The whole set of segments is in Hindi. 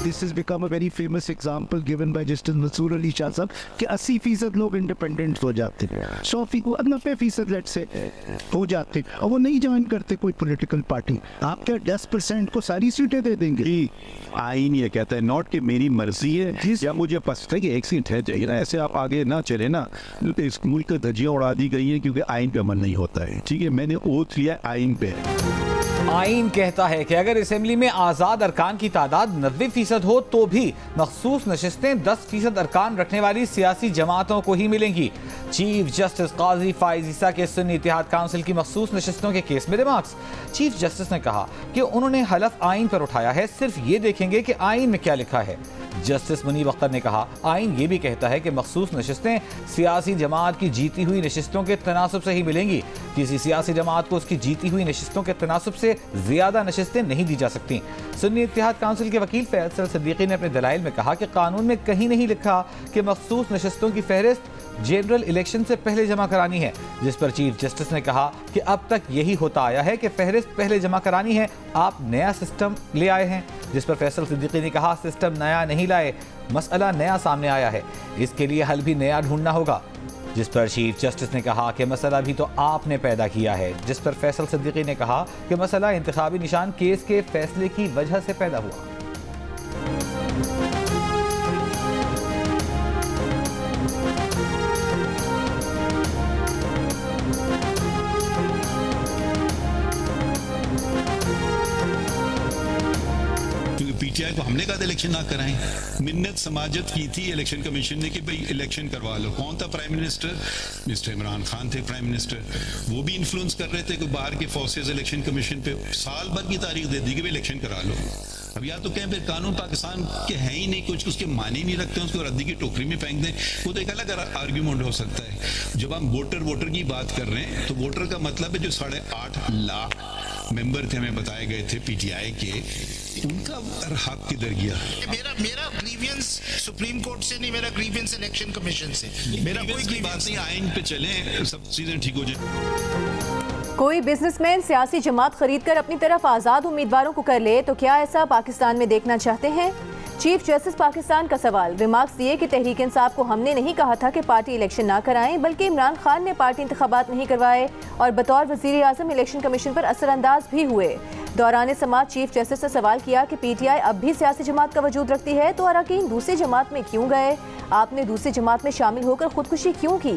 This is become a very famous example given by justice Mansoor Ali Shah साहब कि 80% लोग इंडिपेंडेंट हो जाते हैं, 90% लेट से हो जाते हैं और वो नहीं ज्वाइन करते कोई पॉलिटिकल पार्टी। आप क्या 10% को सारी सीटें दे देंगे? जी, आईन ये कहता है नॉट कि मेरी मर्जी है या मुझे पसंद है कि एक सीट है चाहिए ना, ऐसे आप आगे ना चले ना। इस मुल्क की धज्जियाँ उड़ा दी गई हैं क्योंकि आइन पे अमल नहीं होता है। ठीक है, मैंने ओथ लिया आइन पे। आइन कहता है कि अगर असेंबली में आज़ाद अरकान की तादाद 90% हो तो भी मखसूस नशिस्तें 10% अरकान रखने वाली सियासी जमातों को ही मिलेंगी। चीफ जस्टिस काजी फाइज ईसा के सुन्नी इत्तेहाद काउंसिल की मखसूस नशिस्तों के केस में रिमार्क्स। चीफ जस्टिस ने कहा कि उन्होंने हलफ आइन पर उठाया है, सिर्फ ये देखेंगे कि आइन में क्या लिखा है। जस्टिस मुनीब अख्तर ने कहा आइन ये भी कहता है कि मखसूस नशिस्तें सियासी जमात की जीती हुई नशिस्तों के तनासुब से ही मिलेंगी। किसी सियासी जमात को उसकी जीती हुई नशिस्तों के तनासुब से ज्यादा नशिस्तें नहीं दी जा सकती। सुन्नी इत्तेहाद काउंसिल के वकील फैसल सिद्दीकी ने अपने दलाइल में कहा कि कानून में कहीं नहीं लिखा कि मखसूस नशिस्तों की फहरिस्त जनरल इलेक्शन से पहले जमा करानी है, जिस पर चीफ जस्टिस ने कहा कि अब तक यही होता आया है कि फहरिस्त पहले जमा करानी है, आप नया सिस्टम ले आए हैं। जिस पर फैसल सिद्दीकी ने कहा सिस्टम नया नहीं लाए, मसला नया सामने आया है, इसके लिए हल भी नया ढूंढना होगा। जिस पर चीफ जस्टिस ने कहा कि मसला भी तो आपने पैदा किया है। जिस पर फैसल सिद्दीकी ने कहा कि मसला इंतखाबी निशान केस के फैसले की वजह से पैदा हुआ। पीटीआई को हमने कहा इलेक्शन ना कराएं, मिन्नत समाजत की थी इलेक्शन कमीशन ने कि भाई इलेक्शन करवा लो। कौन था prime minister? Mister Imran Khan थे प्राइम मिनिस्टर। वो भी इन्फ्लुएंस कर रहे थे कि बाहर के फोर्सेस इलेक्शन कमीशन पे साल भर की तारीख दे दी कि भाई इलेक्शन करा लो। अब या तो कहें फिर कानून पाकिस्तान के है ही नहीं, कुछ उसके माने ही नहीं रखते हैं, उसको रद्दी की टोकरी में फेंक दें, वो तो एक अलग आर्ग्यूमेंट हो सकता है। जब हम वोटर की बात कर रहे हैं तो वोटर का मतलब है जो 8.5 लाख मेंबर थे, हमें बताए गए थे पीटीआई के, उनका हक किधर गया? मेरा ग्रीवियंस सुप्रीम कोर्ट से नहीं, मेरा ग्रीवियंस इलेक्शन कमीशन से। मेरा कोई बात नहीं, आइन पे चलें, सब चीजें ठीक हो जाए। कोई बिजनेसमैन सियासी जमात खरीदकर अपनी तरफ आज़ाद उम्मीदवारों को कर ले तो क्या ऐसा पाकिस्तान में देखना चाहते हैं? चीफ जस्टिस पाकिस्तान का सवाल। रिमार्क्स दिए कि तहरीक इंसाफ को हमने नहीं कहा था कि पार्टी इलेक्शन ना कराएं, बल्कि इमरान खान ने पार्टी इंतखाबात नहीं करवाए और बतौर वज़ीर आज़म इलेक्शन कमीशन पर असरअंदाज भी हुए। दौरान समात चीफ जस्टिस ने सवाल किया कि पीटीआई अब भी सियासी जमात का वजूद रखती है तो अरकान दूसरी जमात में क्यों गए? आपने दूसरी जमात में शामिल होकर खुदकुशी क्यों की?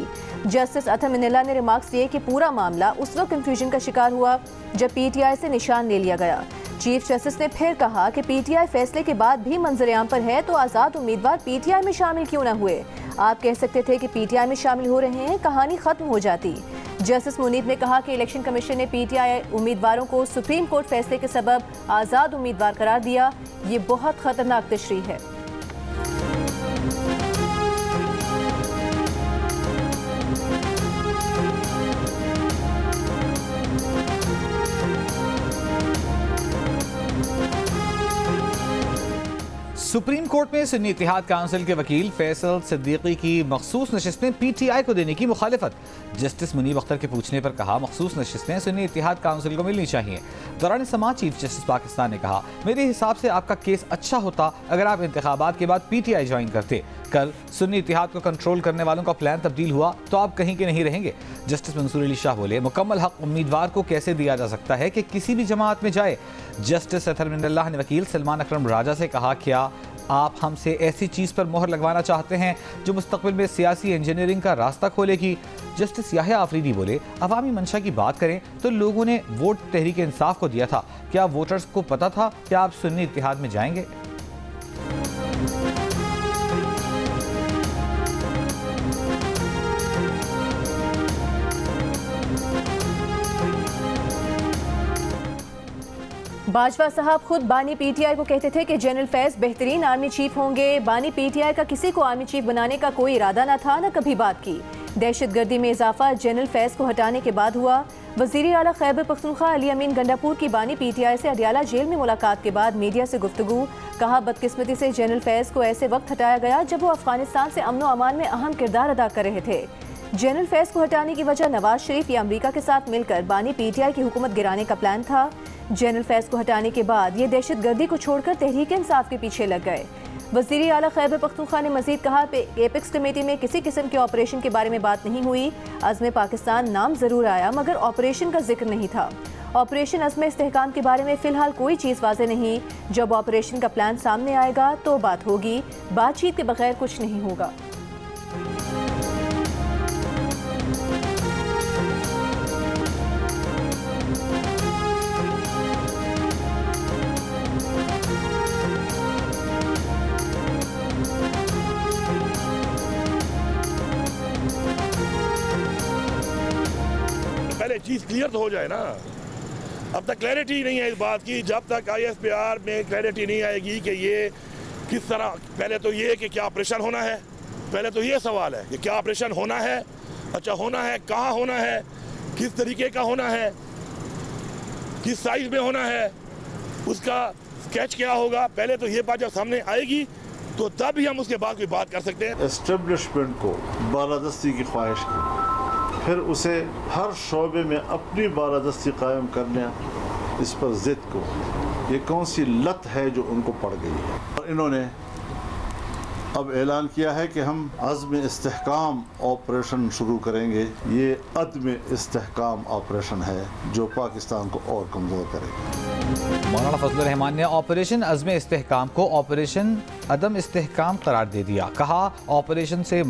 जस्टिस अथर मिनल्ला ने रिमार्क्स दिए कि पूरा मामला उस वक्त कंफ्यूजन का शिकार हुआ जब पीटीआई से निशान ले लिया गया। चीफ जस्टिस ने फिर कहा कि पीटीआई फैसले के बाद भी मंजर-ए-आम पर है तो आज़ाद उम्मीदवार पीटीआई में शामिल क्यों न हुए? आप कह सकते थे कि पीटीआई में शामिल हो रहे हैं, कहानी खत्म हो जाती। जस्टिस मुनीब ने कहा कि इलेक्शन कमीशन ने पीटीआई उम्मीदवारों को सुप्रीम कोर्ट फैसले के सबब आज़ाद उम्मीदवार करार दिया। ये बहुत खतरनाक तशरीह है। सुप्रीम कोर्ट में सुन्नी इत्तेहाद काउंसिल के वकील फैसल सिद्दीकी की मखसूस नशिस्तें पीटीआई को देने की मुखालिफत। जस्टिस मुनीब अख्तर के पूछने पर कहा मखसूस नशिस्तें सुन्नी इत्तेहाद काउंसिल को मिलनी चाहिए। दौरान समात चीफ जस्टिस पाकिस्तान ने कहा मेरे हिसाब से आपका केस अच्छा होता अगर आप इंतखाबात के बाद पीटीआई ज्वाइन करते। कल सुन्नी इत्तेहाद को कंट्रोल करने वालों का प्लान तब्दील हुआ तो आप कहीं के नहीं रहेंगे। जस्टिस मंसूर अली शाह बोले मुकम्मल हक उम्मीदवार को कैसे दिया जा सकता है कि किसी भी जमात में जाए। जस्टिस अथर मिनल्ला ने वकील सलमान अकरम राजा से कहा क्या आप हमसे ऐसी चीज़ पर मोहर लगवाना चाहते हैं जो मुस्तकबिल में सियासी इंजीनियरिंग का रास्ता खोलेगी? जस्टिस याहिया आफरीदी बोले अवामी मंशा की बात करें तो लोगों ने वोट तहरीक इंसाफ को दिया था, क्या वोटर्स को पता था कि आप सुन्नी इत्तेहाद में जाएंगे? बाजवा साहब खुद बानी पीटीआई को कहते थे कि जनरल फैज बेहतरीन आर्मी चीफ होंगे। बानी पीटीआई का किसी को आर्मी चीफ बनाने का कोई इरादा न था, न कभी बात की। दहशतगर्दी में इजाफा जनरल फैज को हटाने के बाद हुआ। वज़ीर आला खैबर पख्तूनख्वा अली अमीन गंडापुर की बानी पीटीआई से अडियाला जेल में मुलाकात के बाद मीडिया से गुफ्तगू। कहा बदकिस्मती से जनरल फैज को ऐसे वक्त हटाया गया जब वो अफगानिस्तान से अमन व अमान में अहम किरदार अदा कर रहे थे। जनरल फैज को हटाने की वजह नवाज शरीफ या अमरीका के साथ मिलकर बानी पीटीआई की हुकूमत गिराने का प्लान था। जनरल फैज़ को हटाने के बाद ये दहशतगर्दी को छोड़कर तहरीक इंसाफ के पीछे लग गए। वज़ीर आला खैबर पख्तूनख्वा ने मजीद कहा एपेक्स कमेटी में किसी किस्म के ऑपरेशन के बारे में बात नहीं हुई। अज़्म पाकिस्तान नाम ज़रूर आया मगर ऑपरेशन का जिक्र नहीं था। ऑपरेशन अज़्म इस्तेहकाम के बारे में फ़िलहाल कोई चीज़ वाज़े नहीं। जब ऑपरेशन का प्लान सामने आएगा तो बात होगी, बातचीत के बगैर कुछ नहीं होगा। पहले चीज़ क्लियर तो हो जाए ना। अब तक क्लैरिटी नहीं है इस बात की। जब तक ISPR में क्लैरिटी नहीं आएगी कि ये किस तरह, पहले तो ये कि क्या ऑपरेशन होना है, पहले तो ये सवाल है कि क्या ऑपरेशन होना है, अच्छा होना है, कहाँ होना है, किस तरीके का होना है, किस साइज में होना है, उसका स्केच क्या होगा। पहले तो ये बात जब सामने आएगी तो तब ही हम उसके बाद कोई बात कर सकते हैं। एस्टेब्लिशमेंट को बालादस्ती की ख्वाहिश की, फिर उसे हर शोबे में अपनी बालादस्ती कायम करने, इस पर ज़िद को, ये कौन सी लत है जो उनको पड़ गई है। और इन्होंने अब ऐलान किया है कि हम अज़्म इस्तेहकाम ऑपरेशन शुरू करेंगे। ये अदम इस्तेहकाम ऑपरेशन है जो पाकिस्तान को और कमज़ोर करेगा। मौलाना फजलुर रहमान ने ऑपरेशन अज़्म इस्तेहकाम को ऑपरेशन अदम इस्तेहकाम करार दे दिया। कहा ऑपरेशन से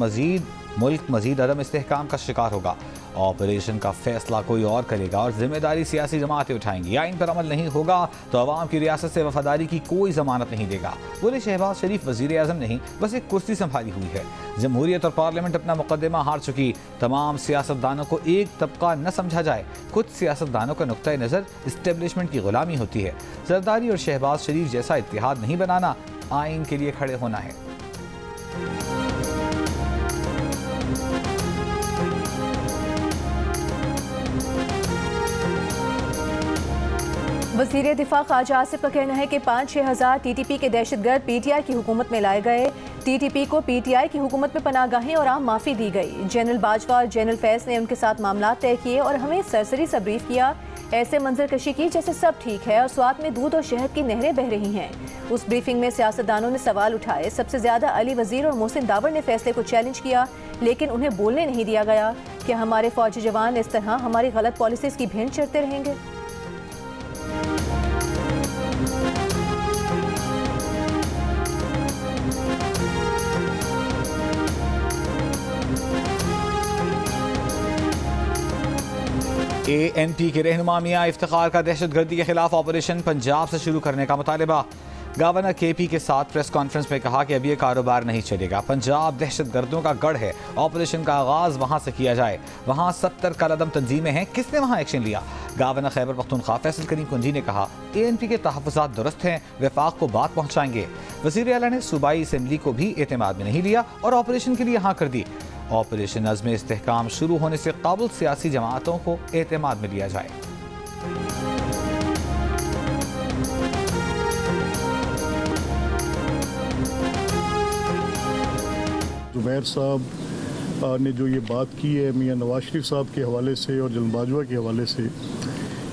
मुल्क मजीद अदम इस्तेहकाम का शिकार होगा। ऑपरेशन का फैसला कोई और करेगा और जिम्मेदारी सियासी जमातें उठाएंगी। आइन पर अमल नहीं होगा तो अवाम की रियासत से वफादारी की कोई जमानत नहीं देगा। बोले शहबाज शरीफ वजीर आज़म नहीं, बस एक कुर्सी संभाली हुई है। जमहूरियत और पार्लियामेंट अपना मुकदमा हार चुकी। तमाम सियासतदानों को एक तबका न समझा जाए। कुछ सियासतदानों का नुक्ता नज़र इस्टेब्लिशमेंट की गुलामी होती है। जरदारी और शहबाज शरीफ जैसा इत्तेहाद नहीं बनाना, आइन के लिए खड़े होना है। वज़ीर दिफा ख्वाजा आसिफ का कहना है कि 5-6 हज़ार TTP के दहशतगर्द PTI की हुकूमत में लाए गए। TTP को PTI की हुकूमत में पनागाहें और आम माफ़ी दी गई। जनरल बाजवा और जनरल फैज़ ने उनके साथ मामला तय किए और हमें सरसरी सा ब्रीफ किया। ऐसे मंजर कशी की जैसे सब ठीक है और स्वात में दूध और शहद की नहरें बह रही हैं। उस ब्रीफिंग में सियासतदानों ने सवाल उठाए। सबसे ज़्यादा अली वज़ीर और मोहसिन दावर ने फैसले को चैलेंज किया, लेकिन उन्हें बोलने नहीं दिया गया। क्या हमारे फौजी जवान इस तरह हमारी गलत पॉलिसीज़ की भेंट चढ़ते रहेंगे? ANP के रहनुमा मियां इफ्तिखार का दहशतगर्दी के खिलाफ ऑपरेशन पंजाब से शुरू करने का मुतालिबा। गवर्नर KP के साथ प्रेस कॉन्फ्रेंस में कहा कि अब ये कारोबार नहीं चलेगा। पंजाब दहशतगर्दों का गढ़ है, ऑपरेशन का आगाज वहां से किया जाए। वहां 70 कलअदम तंजीमें हैं, किसने वहां एक्शन लिया? गवर्नर खैबर पख्तूनख्वा फैसल करीम कुंजी ने कहा ANP के तहफ़्फ़ुज़ात दुरुस्त हैं, वफाक को बात पहुँचाएंगे। वज़ीर आला ने सूबाई असम्बली को भी एतमाद में नहीं लिया और ऑपरेशन के लिए हाँ कर दी। ऑपरेशन अज़्म इस्तेहकाम शुरू होने से काबिल सियासी जमातों को एतमाद में लिया जाए। ज़ुबैर साहब ने जो ये बात की है मियां नवाज शरीफ साहब के हवाले से और जनरल बाजवा के हवाले से,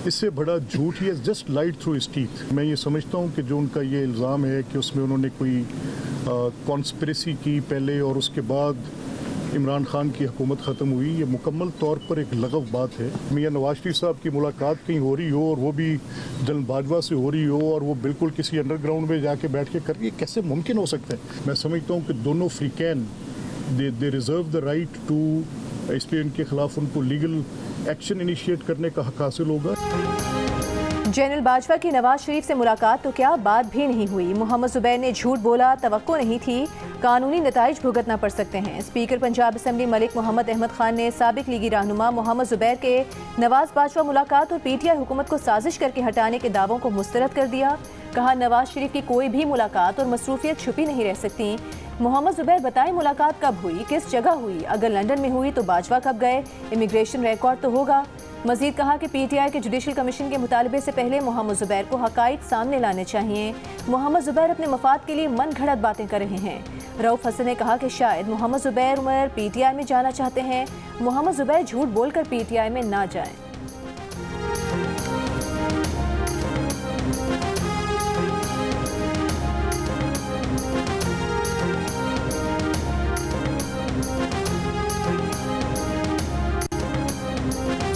इससे बड़ा झूठ ही just lied through his teeth. मैं ये समझता हूँ कि जो उनका ये इल्ज़ाम है कि उसमें उन्होंने कोई कॉन्स्पिरेसी की पहले और उसके बाद इमरान खान की हुकूमत ख़त्म हुई, ये मुकम्मल तौर पर एक लगव बात है। मियां नवाज शरीफ साहब की मुलाकात कहीं हो रही हो और वो भी जनरल बाजवा से हो रही हो और वो बिल्कुल किसी अंडरग्राउंड में जाके बैठ के कर रही है, कैसे मुमकिन हो सकता है? मैं समझता हूँ कि दोनों फ्रीकैन दे रिजर्व द राइट टू, इस पर इनके खिलाफ उनको लीगल एक्शन इनिशिएट करने का हक हासिल होगा। जनरल बाजवा की नवाज शरीफ से मुलाकात तो क्या, बात भी नहीं हुई। मोहम्मद जुबैर ने झूठ बोला, तवक्को नहीं थी, कानूनी नताइज भुगतना पड़ सकते हैं। स्पीकर पंजाब असम्बली मलिक मोहम्मद अहमद खान ने साबिक लीगी रहनुमा मोहम्मद जुबैर के नवाज बाजवा मुलाकात और PTI हुकूमत को साजिश करके हटाने के दावों को मुस्तरद कर दिया। कहा नवाज शरीफ की कोई भी मुलाकात और मसरूफियत छुपी नहीं रह सकती। मोहम्मद जुबैर बताएं मुलाकात कब हुई, किस जगह हुई, अगर लंदन में हुई तो बाजवा कब गए, इमिग्रेशन रिकॉर्ड तो होगा। मजीद कहा कि PTI के जुडिशल कमीशन के मुतालबे से पहले मोहम्मद जुबैर को हकाइक सामने लाने चाहिए। मोहम्मद जुबैर अपने मफाद के लिए मन घड़त बातें कर रहे हैं। रऊफ हसन ने कहा कि शायद मोहम्मद जुबैर उमर PTI में जाना चाहते हैं। मोहम्मद जुबैर झूठ बोलकर PTI में ना जाएं।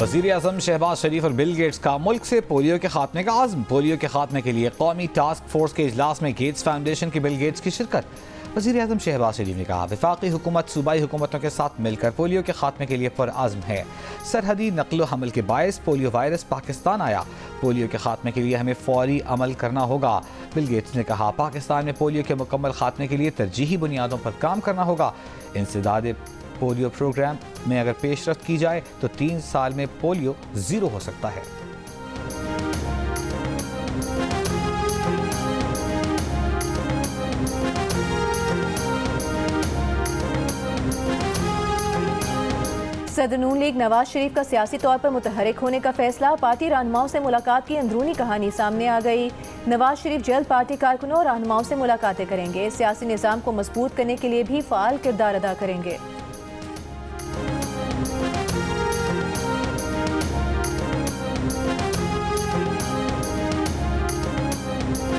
वज़ीर आज़म शहबाज शरीफ और बिल गेट्स का मुल्क से पोलियो के खात्मे का आज़म। पोलियो के खात्मे के लिए कौमी टास्क फोर्स के इजलास में गेट्स फाउंडेशन के बिल गेट्स की शिरकत। वज़ीर आज़म शहबाज शरीफ ने कहा, वफाकी हुकूमत सूबाई हुकूमतों के साथ मिलकर पोलियो के खात्मे के लिए पुरआज़्म है। सरहदी नकलो हमल के बायस पोलियो वायरस पाकिस्तान आया। पोलियो के खात्मे के लिए हमें फौरी अमल करना होगा। बिल गेट्स ने कहा, पाकिस्तान में पोलियो के मुकम्मल खात्मे के लिए तरजीही बुनियादों पर काम करना होगा। इंसदाद पोलियो प्रोग्राम में अगर पेशरफ्त की जाए तो 3 साल में पोलियो ज़ीरो हो सकता है। सदर नून लीग नवाज शरीफ का सियासी तौर पर मुतहरिक होने का फैसला। पार्टी रहनुमाओं से मुलाकात की अंदरूनी कहानी सामने आ गई। नवाज शरीफ जल्द पार्टी कारकुनों और रहनुमाओं से मुलाकातें करेंगे। सियासी निज़ाम को मजबूत करने के लिए भी फ़ाल किरदार अदा करेंगे।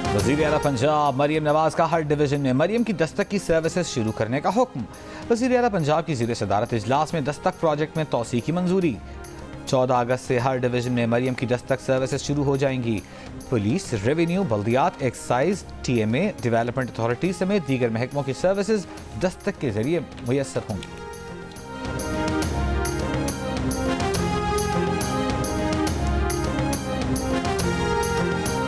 वज़ीर आला पंजाब मरियम नवाज का हर डिवीजन में मरियम की दस्तक की सर्विसेज शुरू करने का हुक्म। वज़ीर आला पंजाब की ज़ेर सदारत इजलास में दस्तक प्रोजेक्ट में तौसी की मंजूरी। 14 अगस्त से हर डिवीजन में मरियम की दस्तक सर्विसेज शुरू हो जाएंगी। पुलिस, रेवेन्यू, बल्दियात, एक्साइज, TMA, डेवलपमेंट अथॉरिटी समेत दीगर महकमों की सर्विसेज दस्तक के जरिए मुयस्सर होंगी।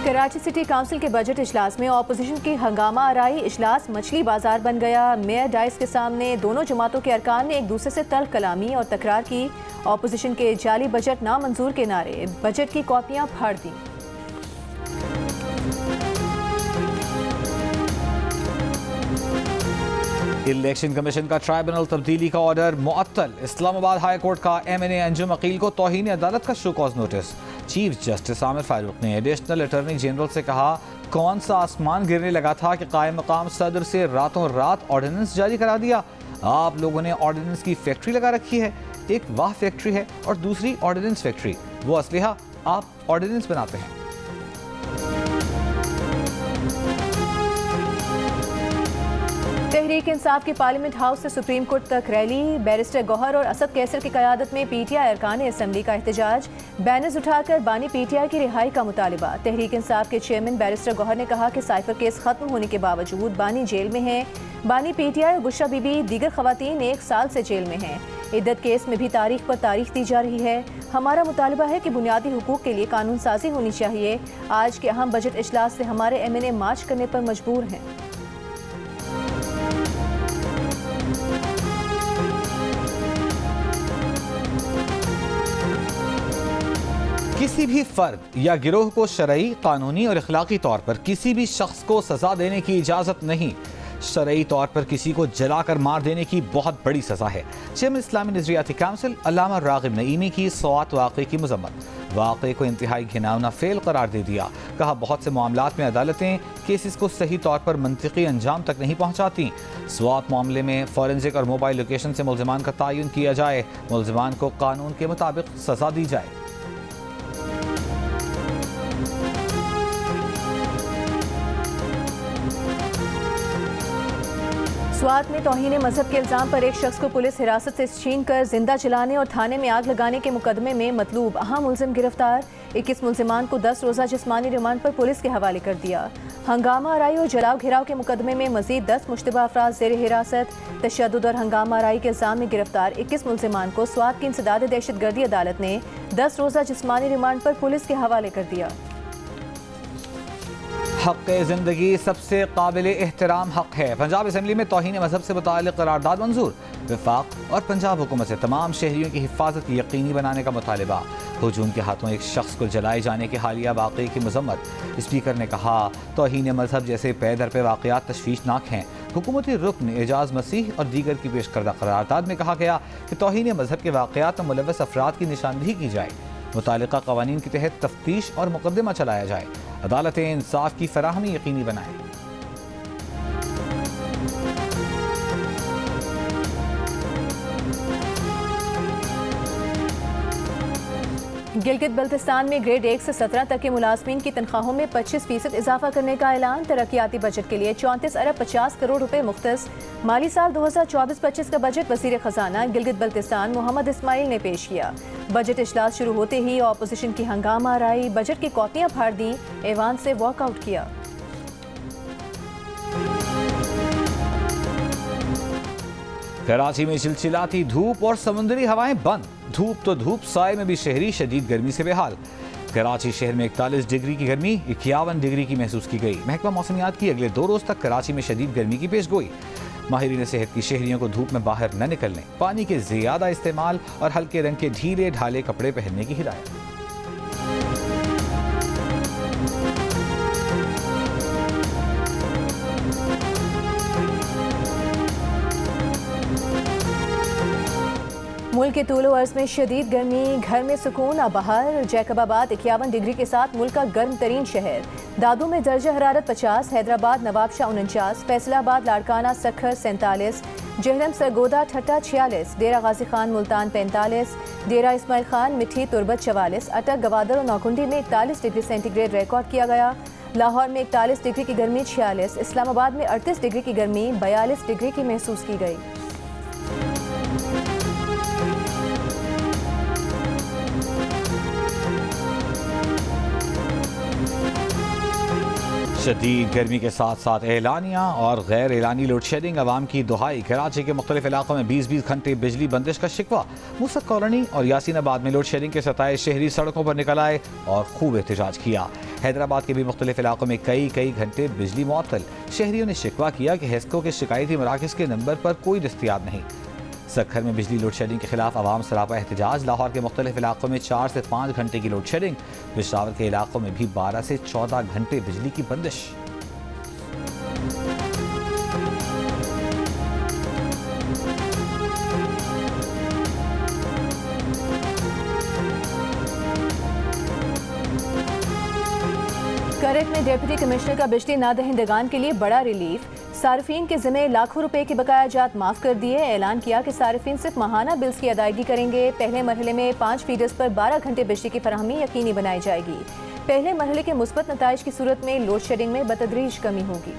कराची सिटी काउंसिल के बजट इजलास में ऑपोजिशन की हंगामा आराई। इजलास मछली बाजार बन गया। मेयर डाइस के सामने दोनों जमातों के अरकान ने एक दूसरे से तल्ख कलामी और तकरार की। ऑपोजिशन के जाली बजट नामंजूर के नारे, बजट की कॉपियां फाड़ दी। इलेक्शन कमीशन का ट्राइब्यूनल तब्दीली का ऑर्डर मुअत्तल। इस्लामाबाद हाई कोर्ट का MNA अंजुम अकील को तौहीन अदालत का show cause notice. Chief justice Aamir Farooq ने एडिशनल अटॉर्नी जनरल से कहा, कौन सा आसमान गिरने लगा था कि कायम मकाम सदर से रातों रात ऑर्डिनेंस जारी करा दिया। आप लोगों ने ऑर्डिनेंस की फैक्ट्री लगा रखी है। एक वाह फैक्ट्री है और दूसरी ऑर्डिनेंस फैक्ट्री। वो असलिहा आप ऑर्डिनेंस बनाते हैं। तहरीक इंसाफ की पार्लियामेंट हाउस से सुप्रीम कोर्ट तक रैली। बैरिस्टर गौहर और असद कैसर की क़यादत में PTI अरकान असम्बली का एहतजाज। बैनर्स उठाकर बानी PTI की रिहाई का मुतालिबा। तहरीक इंसाफ के चेयरमैन बैरिस्टर गौहर ने कहा कि साइफर केस खत्म होने के बावजूद बानी जेल में हैं। बानी PTI और गुशा बीबी दीगर खवातीन 1 साल से जेल में हैं। इद्दत केस में भी तारीख पर तारीख दी जा रही है। हमारा मुतालिबा है कि बुनियादी हुकूक के लिए कानून साजी होनी चाहिए। आज के अहम बजट इजलास से हमारे MNA मार्च करने पर मजबूर हैं। किसी भी फर्द या गिरोह को शरई, कानूनी और अखलाकी तौर पर किसी भी शख्स को सजा देने की इजाज़त नहीं। शरई तौर पर किसी को जलाकर मार देने की बहुत बड़ी सज़ा है। चेयरमैन इस्लामी नज़रियाती काउंसिल अल्लामा रागिब नईमी की सौआत वाक़े की मजम्मत। वाक़े को इंतहाई घिनौना फेल करार दे दिया। कहा, बहुत से मामलात में अदालतें केसेस को सही तौर पर मंतिकी अंजाम तक नहीं पहुँचाती। स्वात मामले में फॉरेंसिक और मोबाइल लोकेशन से मुल्ज़िमान का तयन किया जाए। मुल्ज़िमान को कानून के मुताबिक सज़ा दी जाए। स्वात में तौहीन मजहब के इल्ज़ाम पर एक शख्स को पुलिस हिरासत से छीन कर जिंदा जलाने और थाने में आग लगाने के मुकदमे में मतलूब अहम मुल्ज़िम गिरफ्तार। 21 मुल्ज़िमान को 10 रोज़ा जिस्मानी रिमांड पर पुलिस के हवाले कर दिया। हंगामा आराई और जलाव घिराव के मुकदमे में मजीद 10 मुश्तबा अफराद ज़ेर हिरासत। तशद्दुद और हंगामा आराई के इल्ज़ाम में गिरफ्तार 21 मुल्ज़िमान को स्वात की इंसदाद दहशतगर्दी अदालत ने 10 रोज़ा जिस्मानी रिमांड पर पुलिस के हवाले कर दिया। हक़ ज़िंदगी सबसे काबिल एहतराम हक़ है। पंजाब असम्बली में तौहीन मजहब से मुताल्लिक़ करारदाद मंजूर। वफाक और पंजाब हुकूमत से तमाम शहरियों की हिफाजत यकीनी बनाने का मुतालिबा। हुजूम के हाथों एक शख्स को जलाए जाने के हालिया वाक़े की मजम्मत। स्पीकर ने कहा, तौहीन मजहब जैसे पैदर पे वाक़यात तशवीशनाक हैं। हुकूमती रुकन एजाज मसीह और दीगर की पेश करदा करारदाद में कहा गया कि तौहीन मजहब के वाक़यात में मुलव्वस अफराद की निशानदही की जाए। मुतालिका कवानीन के तहत तफ्तीश और मुकदमा चलाया जाए। अदालतें इंसाफ की फराहमी यकीनी बनाएं। गिलगित बल्तिस्तान में ग्रेड 1 से 17 तक के मुलाजमीन की तनख्वाहों में 25% इजाफा करने का ऐलान। तरक्याती बजट के लिए 34 अरब 50 करोड़ रुपए मुख्तस। माली साल 2024-25 का बजट वजीर खजाना गिलगित बल्तिस्तान मोहम्मद इस्माइल ने पेश किया। बजट इजलास शुरू होते ही ऑपोजिशन की हंगामा आराई, बजट की कॉपियां फाड़ दी, ऐवान से वॉकआउट किया। कराची में चिलचिलाती धूप और समुद्री हवाएं बंद। धूप तो धूप, साए में भी शहरी शदीद गर्मी से बेहाल। कराची शहर में 41 डिग्री की गर्मी 51 डिग्री की महसूस की गई। महकमा मौसमियात की अगले 2 रोज तक कराची में शदीद गर्मी की पेशगोई। माहिरीन सेहत की शहरियों को धूप में बाहर न निकलने, पानी के ज्यादा इस्तेमाल और हल्के रंग के ढीले ढाले कपड़े पहनने की हिदायत। मुल्क के तूलो अर्ज में शदीद गर्मी, घर में सुकून अब बाहर। जैकबाबाद 51 डिग्री के साथ मुल्क का गर्म तरीन शहर। दादू में दर्जा हरारत 50, हैदराबाद नवाबशाह 49, फैसलाबाद लाड़काना सखर 47, जहरम सरगोदा ठट्टा 46, डेरा गाजी खान मुल्तान 45, डेरा इस्माइल खान मिठी तुरबत 44, अटक गवादर और नौकुंडी में 41 डिग्री सेंटीग्रेड रिकॉर्ड किया गया। लाहौर में 41 डिग्री की गर्मी 46, इस्लामाबाद में 38 डिग्री की गर्मी 42 डिग्री की महसूस की गई। शदीद गर्मी के साथ साथ एलानिया और गैर एलानी लोड शेडिंग अवाम की दुहाई। कराची के मुख्तलिफ इलाकों में 20-20 घंटे बिजली बंदिश का शिकवा। मुसक कॉलोनी और यासीनाबाद में लोड शेडिंग के सताए शहरी सड़कों पर निकल आए और खूब एहतजाज किया। हैदराबाद के भी मुख्तलिफ इलाकों में कई घंटे बिजली मुअत्तल। शहरियों ने शिकवा किया कि हेस्को के शिकायती मराकज़ के नंबर पर कोई दस्तयाब नहीं। सखर में बिजली लोड शेडिंग के खिलाफ आवाम सरापा एहतजाज। लाहौर के मुख्तलिफ इलाकों में 4 से 5 घंटे की लोड शेडिंग। पेशावर के इलाकों में भी 12 से 14 घंटे बिजली की बंदिश। करक में डिप्टी कमिश्नर का बिजली नादहिंदगान के लिए बड़ा रिलीफ। सार्फिन के ज़िम्मे लाखों रुपए के बकाया जात माफ़ कर दिए। ऐलान किया कि सार्फिन सिर्फ माहाना बिल्स की अदायगी करेंगे। पहले मरहले में 5 फीडर्स पर 12 घंटे बिजली की फराहमी यकीनी बनाई जाएगी। पहले मरहले के मुस्बत नताइज की सूरत में लोड शेडिंग में बतदरीज कमी होगी।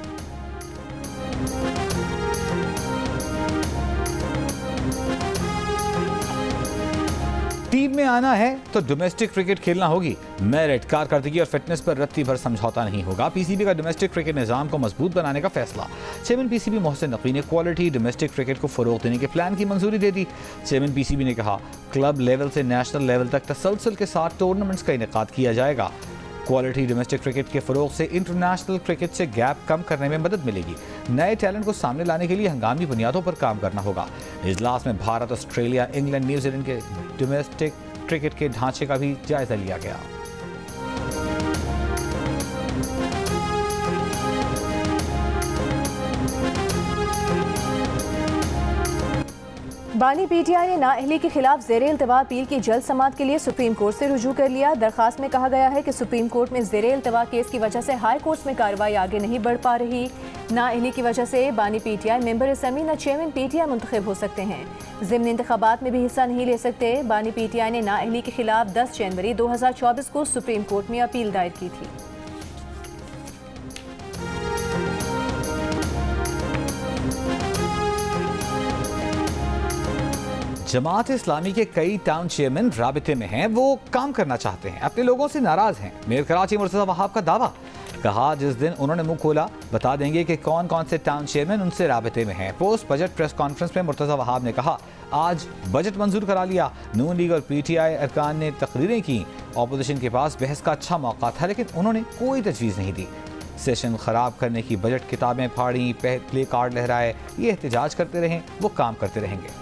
टीम में आना है तो डोमेस्टिक क्रिकेट खेलना होगी। मेरिट, कारकर्दगी और फिटनेस पर रत्ती भर समझौता नहीं होगा। पीसीबी का डोमेस्टिक क्रिकेट निजाम को मजबूत बनाने का फैसला। चेयरमैन पीसीबी मोहसिन नकवी ने क्वालिटी डोमेस्टिक क्रिकेट को फरोग देने के प्लान की मंजूरी दे दी। चेयरमैन पीसीबी ने कहा, क्लब लेवल से नेशनल लेवल तक तसलसल के साथ टूर्नामेंट्स का इनेकाद किया जाएगा। क्वालिटी डोमेस्टिक क्रिकेट के फरोग से इंटरनेशनल क्रिकेट से गैप कम करने में मदद मिलेगी। नए टैलेंट को सामने लाने के लिए हंगामी बुनियादों पर काम करना होगा। इजलास में भारत, ऑस्ट्रेलिया, इंग्लैंड, न्यूजीलैंड के डोमेस्टिक क्रिकेट के ढांचे का भी जायजा लिया गया। बानी पीटीआई ने नाअहली के खिलाफ ज़ेरे इल्तवा अपील की जल्द समाअत के लिए सुप्रीम कोर्ट से रुजू कर लिया। दरखास्त में कहा गया है कि सुप्रीम कोर्ट में ज़ेरे इल्तवा केस की वजह से हाई कोर्ट में कार्रवाई आगे नहीं बढ़ पा रही। नाअहली की वजह से बानी पीटीआई मेंबर असम्बली न चेयरमैन पीटीआई मुंतखब हो सकते हैं। ज़िमनी इंतखाबात में भी हिस्सा नहीं ले सकते। बानी पीटीआई ने नाअहली के खिलाफ 10 जनवरी 2024 को सुप्रीम कोर्ट में अपील दायर की थी। जमात इस्लामी के कई टाउन चेयरमैन राबिते में हैं। वो काम करना चाहते हैं, अपने लोगों से नाराज हैं। मेयर कराची मुर्तज़ा वहाब का दावा। कहा, जिस दिन उन्होंने मुंह खोला बता देंगे कि कौन कौन से टाउन चेयरमैन उनसे राबिते में हैं। पोस्ट बजट प्रेस कॉन्फ्रेंस में मुर्तज़ा वहाब ने कहा, आज बजट मंजूर करा लिया। नून लीग और पीटीआई अरकान ने तकरीरें की। अपोजिशन के पास बहस का अच्छा मौका था, लेकिन उन्होंने कोई तजवीज़ नहीं दी। सेशन खराब करने की बजट किताबें फाड़ी, प्ले कार्ड लहराए, ये एहतजाज करते रहें, वो काम करते रहेंगे।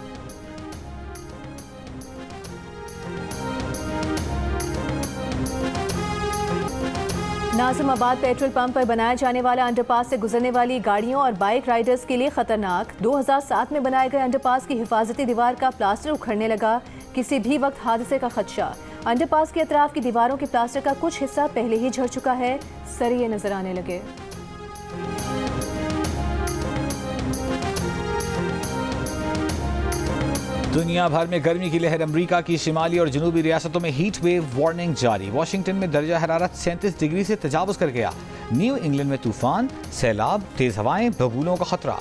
नाज़िमाबाद पेट्रोल पंप पर बनाए जाने वाला अंडरपास से गुजरने वाली गाड़ियों और बाइक राइडर्स के लिए खतरनाक। 2007 में बनाए गए अंडरपास की हिफाजती दीवार का प्लास्टर उखड़ने लगा। किसी भी वक्त हादसे का खदशा। अंडरपास के अतराफ की दीवारों के प्लास्टर का कुछ हिस्सा पहले ही झड़ चुका है। सरिये नजर आने लगे। दुनिया भर में गर्मी की लहर। अमेरिका की शिमाली और जनूबी रियासतों में हीट वेव वार्निंग जारी। वाशिंगटन में दर्जा हरारत 37 डिग्री से तजावुज कर गया। न्यू इंग्लैंड में तूफान, सैलाब, तेज हवाएं, बबूलों का खतरा।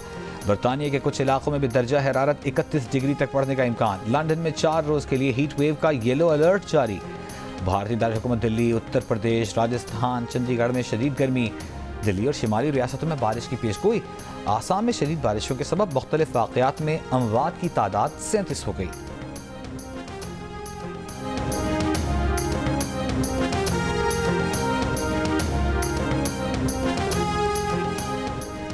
बरतानिया के कुछ इलाकों में भी दर्जा हरारत 31 डिग्री तक बढ़ने का इम्कान। लंदन में 4 रोज के लिए हीट वेव का येलो अलर्ट जारी। भारतीय दारकूमत दिल्ली, उत्तर प्रदेश, राजस्थान, चंडीगढ़ में शदीद गर्मी। दिल्ली और शिमाली रियासतों में बारिश की पेशगोई। आसाम में शदीद बारिशों के सबब मुख्तलिफ वाक़यात में अमवात की तादाद 37 हो गई।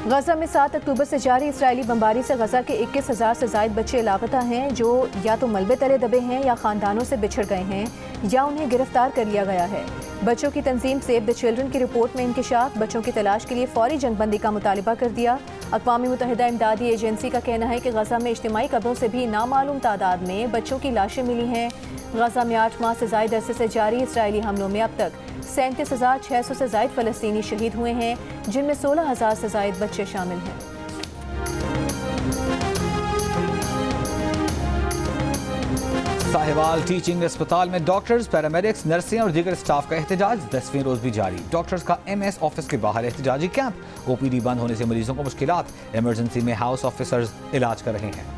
गजा में 7 अक्टूबर से जारी इसराइली बमबारी से गजा के 21,000 से ज़ायद बच्चे लापता हैं, जो या तो मलबे तले दबे हैं या ख़ानदानों से बिछड़ गए हैं या उन्हें गिरफ्तार कर लिया गया है। बच्चों की तंजीम सेव द चिल्ड्रन की रिपोर्ट में इंकिशाफ। बच्चों की तलाश के लिए फौरी जंगबंदी का मुतालिबा कर दिया। अक़वाम मुत्तहिदा इमदादी एजेंसी का कहना है कि गजा में इज्तिमाई कब्रों से भी नामालूम तादाद में बच्चों की लाशें मिली हैं। गजा में 8 माह से ज़ायद अरसे से जारी इसराइली हमलों में अब तक 37,600 से ज़ायद फ़लस्तीनी शहीद हुए हैं, जिनमें 16,000 से ज़ायद बच्चे शामिल हैं। साहिवाल टीचिंग अस्पताल में डॉक्टर्स, पैरामेडिक्स, नर्सें और दीगर स्टाफ का एहतजाज 10वें रोज भी जारी। डॉक्टर्स का MS ऑफिस के बाहर एहतजाजी कैंप। OPD बंद होने से मरीजों को मुश्किलात। इमरजेंसी में हाउस ऑफिसर्स इलाज कर रहे हैं।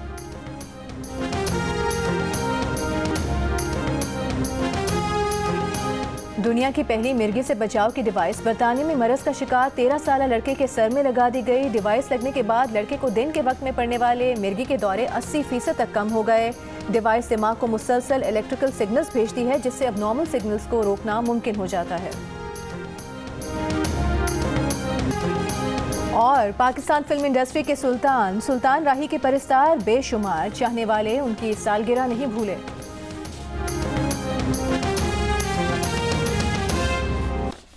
दुनिया की पहली मिर्गी से बचाव की डिवाइस। बरतानिया में मरज का शिकार 13 साल लड़के के सर में लगा दी गई। डिवाइस लगने के बाद लड़के को दिन के वक्त में पड़ने वाले मिर्गी के दौरे 80% तक कम हो गए। डिवाइस दिमाग को मुसलसल इलेक्ट्रिकल सिग्नल्स भेजती है, जिससे अब नॉर्मल सिग्नल्स को रोकना मुमकिन हो जाता है। और पाकिस्तान फिल्म इंडस्ट्री के सुल्तान राही के परस्तार बेशुमार चाहने वाले उनकी सालगिरह नहीं भूले।